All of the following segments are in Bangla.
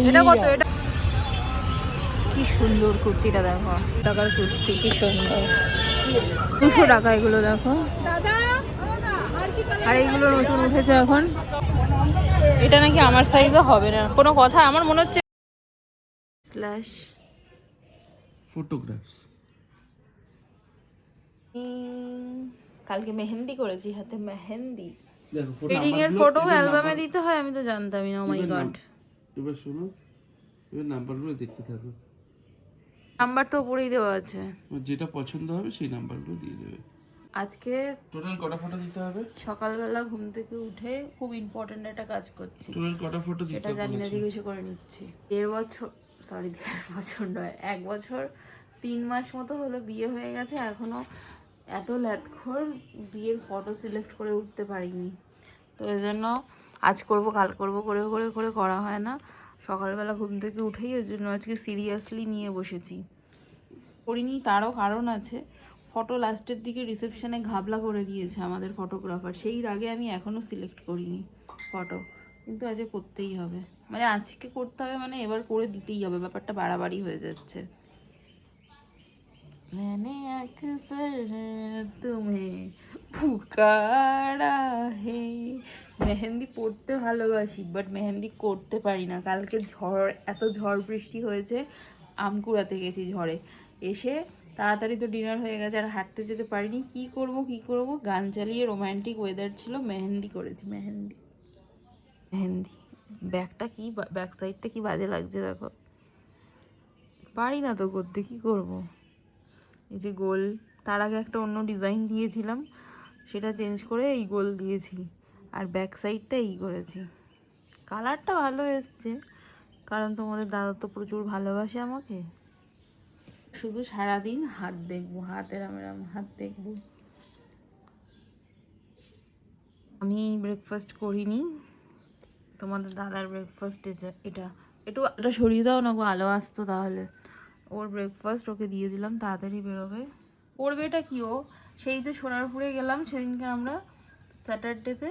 এটা কত? এটা কি সুন্দর কুর্তিটা দেখো, টাকার কুর্তি কি সুন্দর, 200 টাকা এগুলো দেখো। আর এইগুলো নতুন উঠেছে এখন, এটা নাকি আমার সাইজও হবে না কোনো কথা, আমার মনে হচ্ছে স্ল্যাশ ফটোগ্রাফস। কালকে মেহেন্দি করেছি হাতে, মেহেন্দি দেখো ওয়েডিং এর ফটো অ্যালবামে দিতে হয়, আমি তো জানতামই না। ও মাই গড। এবার শোনো, এবার নাম্বারগুলো দেখতে থাকো। নাম্বার তো উপরেই দেওয়া আছে, যেটা পছন্দ হবে সেই নাম্বারগুলো দিয়ে দেবে। আজকে টোটাল কটা ফটো দিতে হবে? সকালবেলা ঘুম থেকে উঠে খুব ইম্পর্টেন্ট একটা কাজ করছি, টোটাল কটা ফটো দিতে এটা হবে জানি না, জিজ্ঞেস করে নিচ্ছি। 1.5 বছর, সরি 1.5 বছর নয়, 1 বছর 3 মাস মতো হলো বিয়ে হয়ে গেছে, এখনো এত ল্যাদখোর বিয়ের ফটো সিলেক্ট করে উঠতে পারিনি। তো এই জন্য আজ করব কাল করব করে করে করে করা হয় না। সকালবেলা ঘুম থেকে উঠেই ওই জন্য আজকে সিরিয়াসলি নিয়ে বসেছি। করিনি, তারও কারণ আছে। ফটো লাস্টের দিকে রিসেপশনে ঘাবলা করে দিয়েছে আমাদের ফটোগ্রাফার, সেই আগে আমি এখনও সিলেক্ট করিনি ফটো, কিন্তু আজকে করতেই হবে, মানে আজকে করতে হবে, মানে এবার করে দিতেই হবে, ব্যাপারটা বাড়াবাড়ি হয়ে যাচ্ছে। मैंने अक्सर तुम्हें पुकारा है। মেহেন্দি পড়তে ভালোবাসি, বাট মেহেন্দি করতে পারি না। কালকে এত ঝড় বৃষ্টি হয়েছে, আম কুড়াতে গেছি ঝড়ে, এসে তাড়াতাড়ি তো ডিনার হয়ে গেছে, আর হাঁটতে যেতে পারিনি। কি করব, গান চালিয়ে রোমান্টিক ওয়েদার ছিল, মেহেন্দি করেছি। মেহেন্দি ব্যাকটা কি, ব্যাক সাইডটা কি বাজে লাগছে দেখো, পারি না তো করতে, কি করব। এই যে গোল, তার আগে একটা অন্য ডিজাইন দিয়েছিলাম, সেটা চেঞ্জ করে এই গোল দিয়েছি, আর ব্যাক সাইডটা এই করেছি। কালারটা ভালো এসছে, কারণ তোমাদের দাদা তো প্রচুর ভালোবাসে আমাকে। শুধু সারাদিন হাত দেখবো, হাত এরম হাত দেখবো। আমি ব্রেকফাস্ট করিনি, তোমাদের দাদার ব্রেকফাস্ট এটা এটা সরিয়ে দাও না গো, আলো আসতো তাহলে। ওর ব্রেকফাস্ট ওকে দিয়ে দিলাম, তাড়াতাড়ি বেরোবে। করবে এটা কি, ও সেই যে সোনারপুরে গেলাম সেদিনকে আমরা স্যাটারডেতে,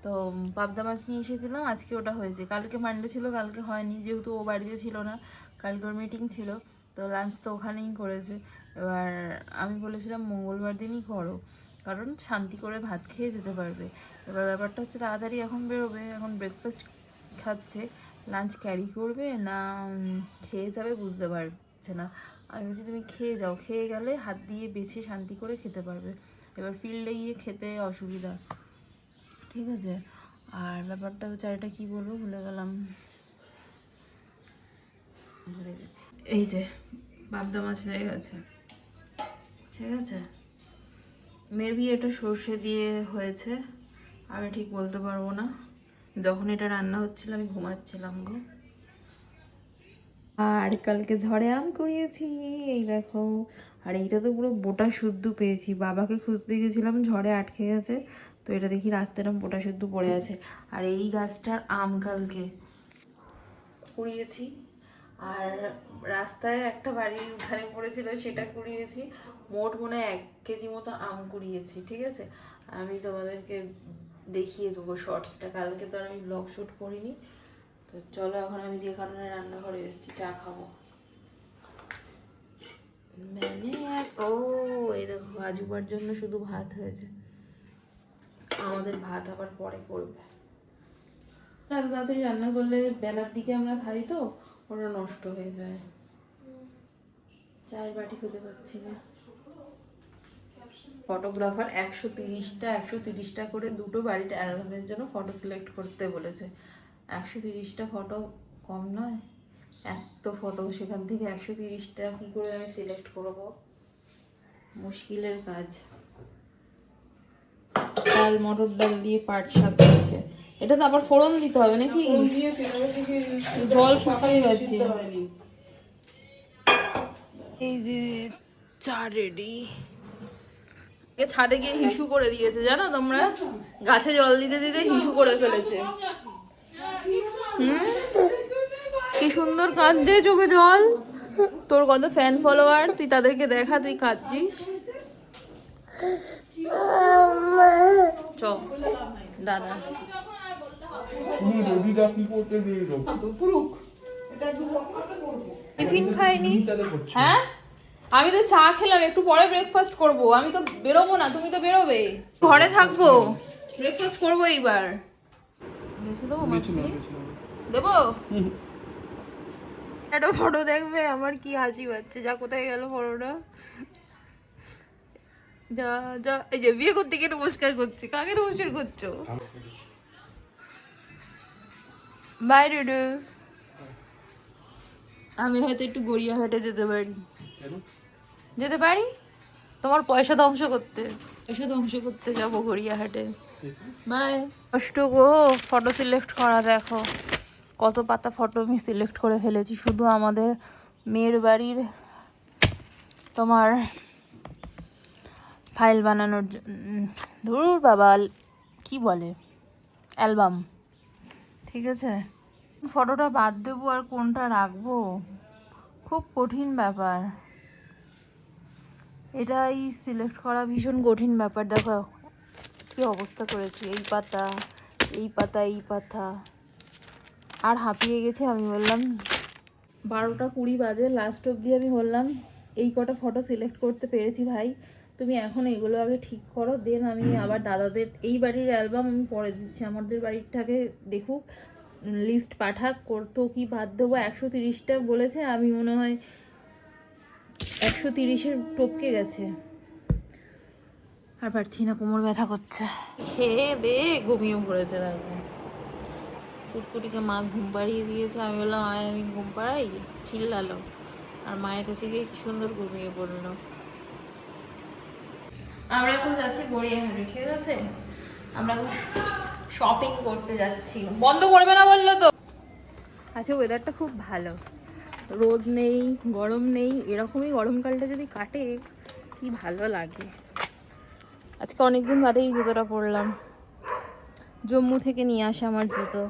তো পাবদা মাছ নিয়ে এসেছিলাম, আজকে ওটা হয়েছে। কালকে মানডে ছিল, কালকে হয়নি, যেহেতু ও বাড়িতে ছিল না, কালকে ওর মিটিং ছিল, তো লাঞ্চ তো ওখানেই করেছে। এবার আমি বলেছিলাম মঙ্গলবার দিনই করো, কারণ শান্তি করে ভাত খেয়ে যেতে পারবে। এবার ব্যাপারটা হচ্ছে তাড়াতাড়ি এখন বেরোবে, এখন ব্রেকফাস্ট খাচ্ছে, লাঞ্চ ক্যারি করবে না খেয়ে যাবে বুঝতে পারছে না। আমি বলছি তুমি খেয়ে যাও, খেয়ে গেলে হাত দিয়ে বেছে শান্তি করে খেতে পারবে। এবার ফিল্ডে গিয়ে খেতে অসুবিধা, ঠিক আছে। আর ব্যাপারটা হচ্ছে, আর এটা কী বলবো ভুলে গেলাম, ভুলে গেছি। এই যে পাবদা মাছ হয়ে গেছে, ঠিক আছে। মেবি এটা সর্ষে দিয়ে হয়েছে, আমি ঠিক বলতে পারবো না। যখন এটা রান্না হচ্ছিল আমি ঘুমাচ্ছিলাম গো। আর কালকে ঝড়ে আম কুড়িয়েছি, এই দেখো। আর এইটা তো পুরো বোটা শুদ্ধ পেয়েছি, বাবাকে খুঁজতে গেছিলাম, ঝড়ে আটকে গেছে, তো এটা দেখি রাস্তায় এরকম বোটা শুদ্ধ পড়ে আছে। আর এই গাছটার আম কালকে কুড়িয়েছি, আর রাস্তায় একটা বাড়ির উঠানে পড়েছিল, সেটা কুড়িয়েছি। মোট মনে হয় 1 কেজি মতো আম কুড়িয়েছি, ঠিক আছে। আমি তোমাদেরকে দেখিয়ে দেবো শর্টসটা, কালকে তো আর আমি ব্লগ শ্যুট করিনি। তো চলো, এখন আমি যে কারণে রান্নাঘরে এসেছি চা খাবো। ও এই দেখো, আজুবার জন্য শুধু ভাত হয়েছে, আমাদের ভাত আবার পরে করবে। এত তাড়াতাড়ি রান্না করলে বেলার দিকে আমরা খাই তো, ওটা নষ্ট হয়ে যায়। চায়ের বাটি খুঁজে পাচ্ছি না। ফটোগ্রাফার 130টা করে দুটো বাড়ির অ্যালবামের জন্য ফটো সিলেক্ট করতে বলেছে। 130টা ফটো কম নয়, এত ফটো, সেখান থেকে 130টা কী করে আমি সিলেক্ট করবো, মুশকিলের কাজ। ডাল, মটর ডাল দিয়ে পাট শাক হয়েছে, এটা তো আবার ফোড়ন দিতে হবে নাকি? জল শুকিয়ে গেছে। এই যে চা রেডি। ছাদে গিয়ে হিসু করে দিয়েছে, জানো তোমরা, গাছে জল দিতে দিতে হিসু করে ফেলেছে। কি সুন্দর কাঁদছে, চোখে জল। তোর কত ফ্যান ফলোয়ার, তুই তাদেরকে দেখা, তুই কাঁদছিস। চ দাদা তুমি রেডিটা কি করতে দিয়ে দাও টিফিন খাইনি। তুমি তাহলে করছো হ্যাঁ আমি তো চা খেলাম, একটু পরে ব্রেকফাস্ট করব। আমি তো বেরোবো না, তুমি তো বেরোবে। ঘরে থাকবো, ব্রেকফাস্ট করবো এইবার। বেছে দেবো মাছলি? দেবো? একটা ফটো দেখবে, আমার কি হাসি পাচ্ছে। যা, কোথায় গেল ফটোটা? যা যা, এই যে বিয়ে করতে গিয়ে নমস্কার করছি। কাকে নমস্কার করছো? বাই ডুডু। আমি হয়তো একটু গড়িয়াহাটে যেতে পারি। যেতে পারি তোমার পয়সা ধ্বংস করতে যাবো গড়িয়াহাটে। বাই। কষ্ট গো ফটো সিলেক্ট করা, দেখো কত পাতা ফটো আমি সিলেক্ট করে ফেলেছি শুধু আমাদের মেয়ের বাড়ির তোমার ফাইল বানানোর ধুর বাবা কি বলে অ্যালবাম। ঠিক আছে, ফটোটা বাদ দেবো আর কোনটা রাখবো খুব কঠিন ব্যাপার। এটাই সিলেক্ট করা ভীষণ কঠিন ব্যাপার। দেখো কি অবস্থা করেছি, এই পাতা এই পাতা এই পাতা, আর হাঁপিয়ে গেছে। আমি বললাম 12টা 20 বাজে, লাস্ট অবধি আমি বললাম এই কটা ফটো সিলেক্ট করতে পেরেছি ভাই, তুমি এখন এগুলো আগে ঠিক করো, দেন আমি আবার দাদাদের এই বাড়ির অ্যালবাম আমি পরে দিচ্ছি। আমাদের বাড়িটাকে দেখুক, লিস্ট পাঠাক, করতো কি বাদ দেবো। 130টা বলেছে, আমি মনে হয় 130-এর টপকে গেছে। আর পারছি না, কোমর ব্যথা করছে। খেয়ে দে ঘুমিয়ে পড়েছে। দেখো কুটকুটিকে মা ঘুম পাড়িয়ে দিয়েছে। আমি বললাম আয় আমি ঘুম পাড়াই, চিল্লালো। আর মায়ের কাছে গিয়ে কি সুন্দর ঘুমিয়ে পড়লো। আমরা এখন যাচ্ছি গড়িয়াহাটে, ঠিক আছে? আমরা এখন শপিং করতে যাচ্ছি। বন্ধ করবে না বললো তো। আচ্ছা ওয়েদারটা খুব ভালো, রোদ নেই গরম নেই, এরকমই গরমকালটা যদি কাটে কি ভালো লাগে। আজকে অনেকদিন বাদে এই জুতোটা পরলাম, জম্মু থেকে নিয়ে আসা আমার জুতো।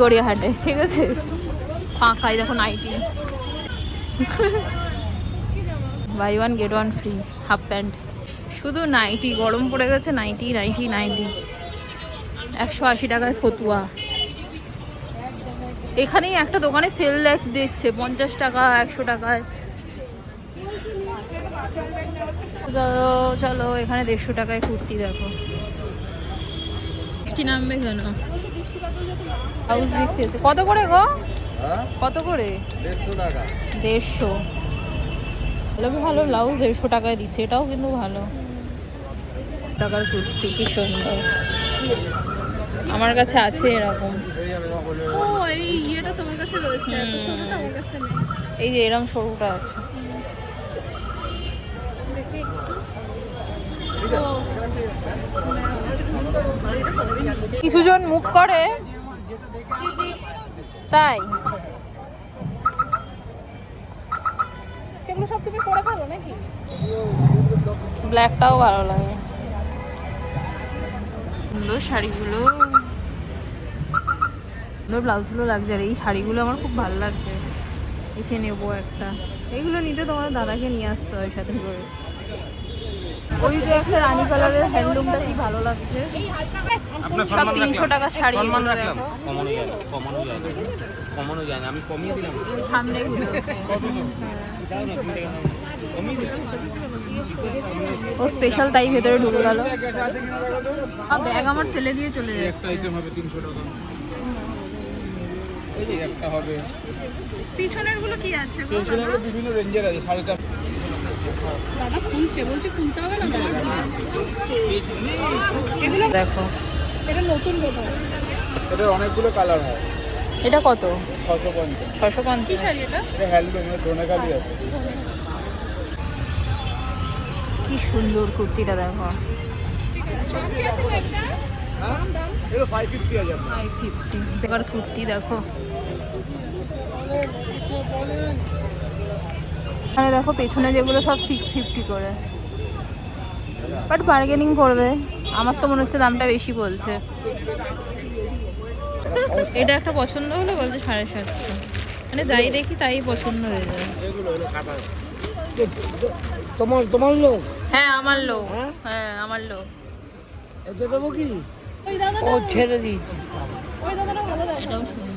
গড়িয়াহাটে, ঠিক আছে? ফাঁকাই দেখো nighty, buy one get one free, half pant. শুধু নাইটি, গরম পড়ে গেছে, নাইটি নাইটি নাইটি। 180 টাকায় ফতুয়া। এখানেই একটা দোকানে সেল দিচ্ছে 50 টাকা 100 টাকায়। চলো চলো, এখানে 150 টাকায় কুর্তি দেখো। বৃষ্টি নামবে কেন? ব্লাউজ দেখতেছে কত করে গো? কত করে? 150 টাকা। 150। ভালো ভালো ব্লাউজ 150 টাকায় দিচ্ছে, এটাও কিন্তু ভালো। টাকার কুর্তি কি সুন্দর, আমার কাছে আছে এরকম। ও এই ইয়েটা তোমার কাছে রয়েছে, এত ছোটটা আমার কাছে নেই। এই যে এরকম সরুটা আছে। দেখি একটু। কিছু জন মুখ করে তাই। সেগুলো সব তুমি পরে ফেলো নাকি? ব্ল্যাকটাও ভালো লাগে, সুন্দর শাড়িগুলো, সুন্দর ব্লাউজগুলো লাগছে। আর এই শাড়িগুলো আমার খুব ভালো লাগছে, এসে নেবো একটা। এইগুলো নিতে তোমার দাদাকে নিয়ে আসতে হয় সাথে করে। ওই যে একটা রানী কালারের হ্যান্ডলুমটা কি ভালো লাগছে। আপনার সব 300 টাকা শাড়ি, সম্মান এগুলো রাখলাম। দেখো। কমানো যায় না, আমি কমিয়ে দিলাম। সামনে ঘুরে। কমিয়ে দিলাম। ও স্পেশাল তাই ভেতরে ঢুকে গেল। আর ব্যাগ আমার ফেলে দিয়ে চলে একটা যাচ্ছে। আইটেম হবে 300 টাকা। এই যে একটা হবে। পিছনের গুলো কি আছে গো? পেছনের বিভিন্ন রেঞ্জের আছে, 4.5। দাদা খুলছে, বলছে খুলতে হবে না দাদা। এগুলো দেখো এটা নতুন বোধহয়। এটার অনেকগুলো কালার হয়। এটা কত? 650। 650। কি শাড়ি এটা? এটা হ্যান্ডলুম, এর ধনেখালি আছে। কি সুন্দর কুর্তিটা দেখো। এটা 550 আছে আপনার। 550 এবার কুর্তি দেখো। এখানে দেখো পেছনে যেগুলো সব 650 করে, বাট বার্গেনিং করবে। আমার তো মনে হচ্ছে দামটা বেশি বলছে। এটা একটা পছন্দ হলো, বলছে 750। মানে যাই দেখি তাই পছন্দ হয়ে যায়। তোমার লোক হ্যাঁ আমার লোক, হ্যাঁ আমার লোক। এতে দেবো কি? ওই দাদাটা ও ছেড়ে দিয়েছি। ওই দাদাটা ভালো দাদা। এটাও শুনি।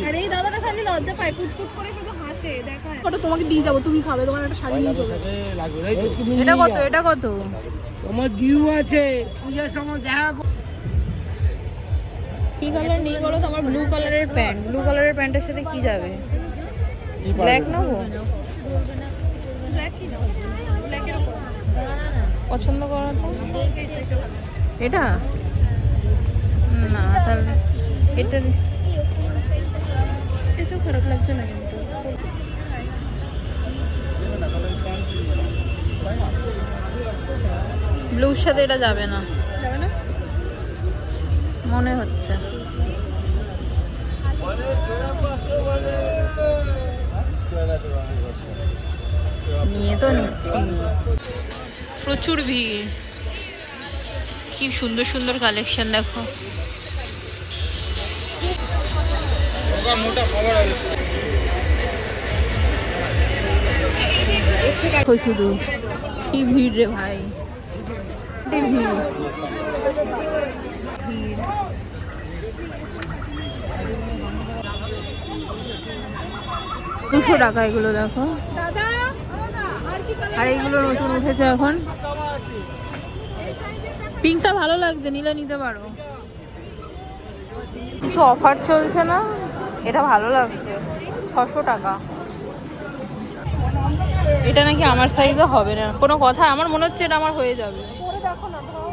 আর এই দাদাটা খালি লজ্জা পায়, পুটপুট করে শুধু হাসে, দেখায়। ওটা তোমাকে দিয়ে যাবো, তুমি খাবে, তোমার একটা শাড়ি নিয়ে চলে যাবো। লাগবে তাই তো? তুমি এটা নিয়ে কত? যাও। এটা কত? তোমার ডিউ আছে, পূজার সময় দেখা কি কালার নিয়ে বলো তো? আমার ব্লু কালারের প্যান্ট, ব্লু কালারের প্যান্টের সাথে কি যাবে? ব্ল্যাক নেবো? ব্ল্যাক কি নাও? ব্ল্যাকের উপর পছন্দ করো তো এটা না, তাহলে এটা এটাও খারাপ লাগছে না কিন্তু। ব্লুর সাথে এটা যাবে না যাবে না? মনে হচ্ছে। নিয়ে তো নিচ্ছি, প্রচুর ভিড়। কি সুন্দর সুন্দর কালেকশন দেখো। মোটা খবর আছে। দেখো শুধু কি ভিড় রে ভাই, কি ভিড়। 200 টাকা এগুলো দেখো। দাদা আর কি কালার? আর এইগুলো নতুন উঠেছে এখন। পিঙ্কটা ভালো লাগছে, নিলে নিতে পারো। কিছু অফার চলছে না, এটা ভালো লাগছে। 600 টাকা। এটা নাকি আমার সাইজে হবে না, কোনো কথা। আমার মনে হচ্ছে এটা আমার হয়ে যাবে। পরে দেখো না ধরো।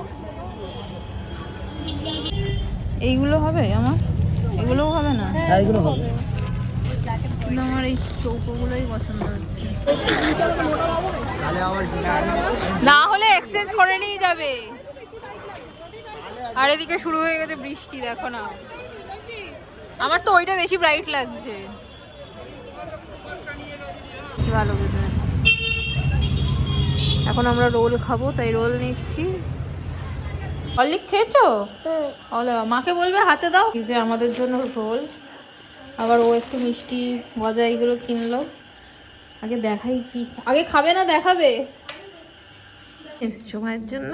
এইগুলো হবে আমার, এগুলোও হবে না। হ্যাঁ এগুলো হবে। কিন্তু আমার এই চৌকোগুলোই পছন্দ হচ্ছে। তাহলে আমার না হলে এক্সচেঞ্জ করে নিয়ে যাবে। আর এদিকে শুরু হয়ে গেছে বৃষ্টি, দেখো না। আমার তো ওইটা বেশি ব্রাইট লাগছে, বেশি ভালো বুঝে। এখন আমরা রোল খাবো, তাই রোল নিচ্ছি। অলিক খেয়েছো? ওলে মাকে বলবে হাতে দাও। এই যে আমাদের জন্য রোল, আবার ও একটু মিষ্টি গজা এইগুলো কিনলো। আগে দেখাই কি, আগে খাবে না দেখাবে। এসছো মায়ের জন্য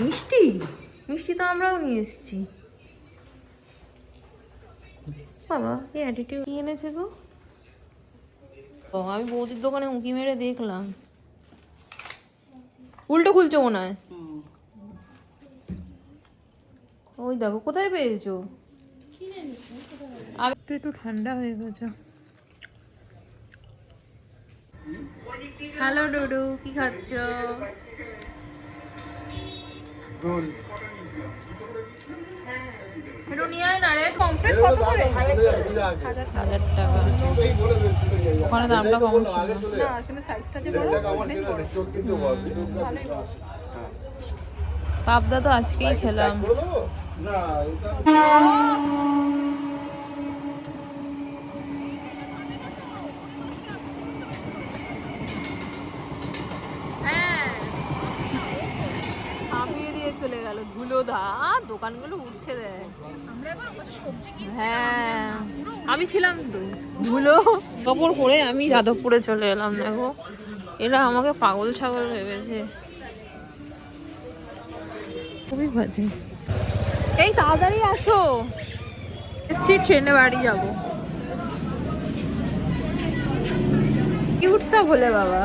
মিষ্টি? মিষ্টি তো আমরাও নিয়ে এসেছি। বাবা এই অ্যাটিটিউড কি এনেছে গো? ও আমি বৌদির দোকানে উঁকি মেরে দেখলাম, উল্টো খুলছো মনে হয়। ওই দেখো কোথায় পেয়েছো? আর একটু একটু ঠান্ডা হয়ে গেছে। হ্যালো ডুডু, কি খাচ্ছ? রোল। একটু নিয়ে আয় না রে। কমপ্লিট কত করে? 1000 টাকা। ওখানে দামটা কম ছিল। না এখানে সাইজটা যে বড়, অনেক বড়। ভালোই বড়। পাবদা তো আজকেই খেলাম। না হ্যাঁ হাঁপিয়ে দিয়ে চলে গেল ধুলো দা, দোকানগুলো উঠছে দেখ। আমরা এবার আমাদের সবজি কিনছি। হ্যাঁ আমি ছিলাম তো, ধুলো কাপড় পরে আমি যাদবপুরে চলে এলাম। দেখো এরা আমাকে পাগল ছাগল ভেবেছে, খুবই বাজে। এই তাড়াতাড়ি আসো, এসছি ট্রেনে বাড়ি যাবো। কিউট সা বলে বাবা,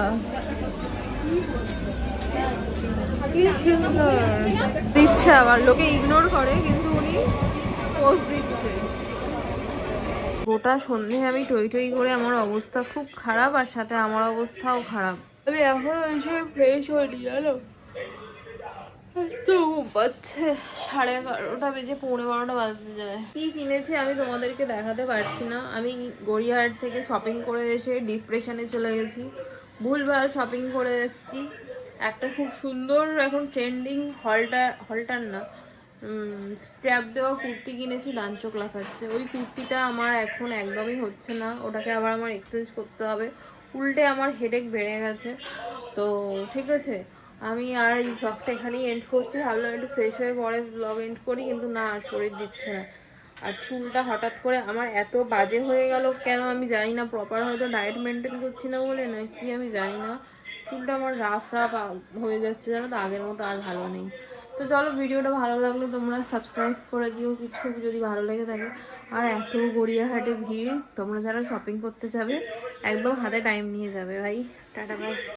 কি সুন্দর দিচ্ছে। আবার লোকে ইগনোর করে কিন্তু উনি পোস্ট দিচ্ছে। গোটা সন্ধে আমি টই টই করে আমার অবস্থা খুব খারাপ, আর সাথে আমার অবস্থাও খারাপ। আমি এখন এসে ফ্রেশ হইনি জানো তো, বাজছে 11:30 বেজে 11:45 বাজতে যায়। কি কিনেছি আমি তোমাদেরকে দেখাতে পারছি না। আমি গড়িয়াহাট থেকে শপিং করে এসে ডিপ্রেশনে চলে গেছি, ভুলভাল শপিং করে এসেছি। একটা খুব সুন্দর এখন ট্রেন্ডিং হলটার না স্ট্র্যাপ দেওয়া কুর্তি কিনেছি, ডান চোখ লাফাচ্ছে। ওই কুর্তিটা আমার এখন একদমই হচ্ছে না, ওটাকে আবার আমার এক্সচেঞ্জ করতে হবে। উল্টে আমার হেডেক বেড়ে গেছে। তো ঠিক আছে, আমি আর এই ব্লগটা এখানেই এন্ড করছি। ভাবলাম একটু ফ্রেশ হয়ে পরে ব্লগ এন্ড করি, কিন্তু না শরীর দিচ্ছে না। আর চুলটা হঠাৎ করে আমার এত বাজে হয়ে গেল কেন আমি জানি না, প্রপার হয়তো ডায়েট মেনটেন করছি না বলে না কি আমি জানি না, চুলটা আমার রাফ হয়ে যাচ্ছে জানো তো, আগের মতো আর ভালো নেই। তো চলো, ভিডিওটা ভালো লাগলে তোমরা সাবস্ক্রাইব করে দিও কিছু যদি ভালো লেগে থাকে। আর এত গড়িয়াহাটে ভিড়, তোমরা যারা শপিং করতে যাবে একদম হাতে টাইম নিয়ে যাবে ভাই। Tata bye.